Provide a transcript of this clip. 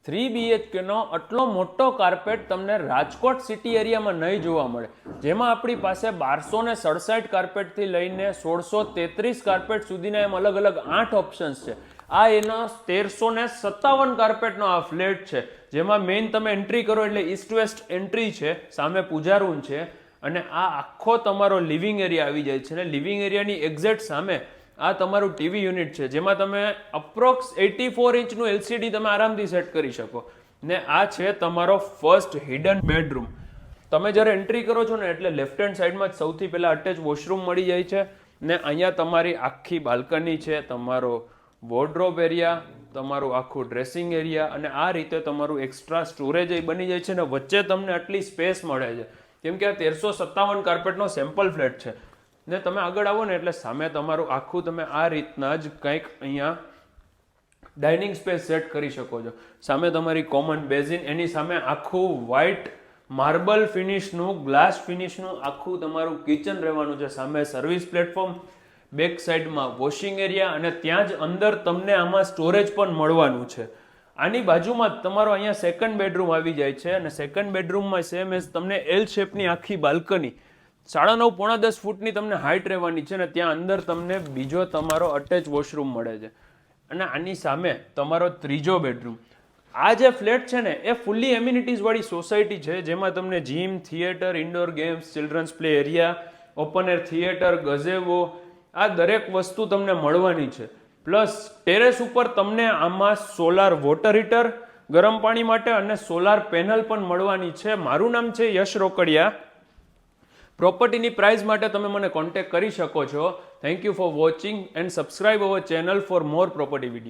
3 BHK નો આટલો મોટો carpet તમને રાજકોટ સિટી એરિયામાં નહીં જોવા મળે, જેમાં આપણી પાસે 1267 કાર્પેટથી લઈને 1633 કાર્પેટ સુધીના એમ અલગ અલગ 8 ઓપ્શન્સ છે. આ એના 1357 કાર્પેટનો આ ફ્લેટ છે, જેમાં મેઇન તમે એન્ટ્રી કરો એટલે ઈસ્ટ વેસ્ટ એન્ટ્રી છે, સામે પૂજા રૂમ છે અને આ આખો તમારો લિવિંગ એરિયા આવી જાય છે. અને લિવિંગ એરિયાની એક્ઝેક્ટ સામે આ તમારું ટીવી યુનિટ છે, જેમાં તમે અપ્રોક્સ 84 ઇંચનું LCD તમે આરામથી સેટ કરી શકો. ને આ છે તમારો ફર્સ્ટ હિડન બેડરૂમ. તમે જ્યારે એન્ટ્રી કરો છો ને એટલે લેફ્ટ હેન્ડ સાઈડમાં જ સૌથી પહેલા અટેચ વોશરૂમ મળી જાય છે. ને અહીંયા તમારી આખી બાલ્કની છે, તમારો વોર્ડરોબ એરિયા, તમારું આખું ડ્રેસિંગ એરિયા અને આ રીતે તમારું એક્સ્ટ્રા સ્ટોરેજ બની જાય છે. ને વચ્ચે તમને આટલી સ્પેસ મળે છે કેમ કે આ 1357 કાર્પેટનો સેમ્પલ ફ્લેટ છે. ને તમે આગળ આવો ને એટલે સામે તમારું આખું તમે આ રીતના જ કંઈક અહીંયા ડાઇનિંગ સ્પેસ સેટ કરી શકો છો. સામે તમારી કોમન બેઝિન, એની સામે આખું વ્હાઇટ માર્બલ ફિનિશનું, ગ્લાસ ફિનિશનું આખું તમારું કિચન રહેવાનું છે. સામે સર્વિસ પ્લેટફોર્મ, બેક સાઈડમાં વોશિંગ એરિયા અને ત્યાં જ અંદર તમને આમાં સ્ટોરેજ પણ મળવાનું છે. આની બાજુમાં જ તમારો અહીંયા સેકન્ડ બેડરૂમ આવી જાય છે અને સેકન્ડ બેડરૂમમાં સેમ એઝ તમને એલ શેપની આખી બાલ્કની 9.5 પોણા 10 ફૂટની તમને હાઇટ રહેવાની છે. ને ત્યાં અંદર તમને બીજો તમારો અટેચ વોશરૂમ મળે છે અને આની સામે તમારો ત્રીજો બેડરૂમ. આ જે ફ્લેટ છે ને એ ફૂલ્લી એમ્યુનિટીઝ વાળી સોસાયટી છે, જેમાં તમને gym, theatre, indoor games, children's play area, open air theatre, gazebo, આ દરેક વસ્તુ તમને મળવાની છે. પ્લસ ટેરેસ ઉપર તમને આમાં સોલાર વોટર હીટર ગરમ પાણી માટે અને સોલાર પેનલ પણ મળવાની છે. મારું નામ છે યશ રોકડિયા. પ્રોપર્ટીની પ્રાઇસ માટે તમે મને કોન્ટેક્ટ કરી શકો છો. Thank you for watching and subscribe our channel for more property video.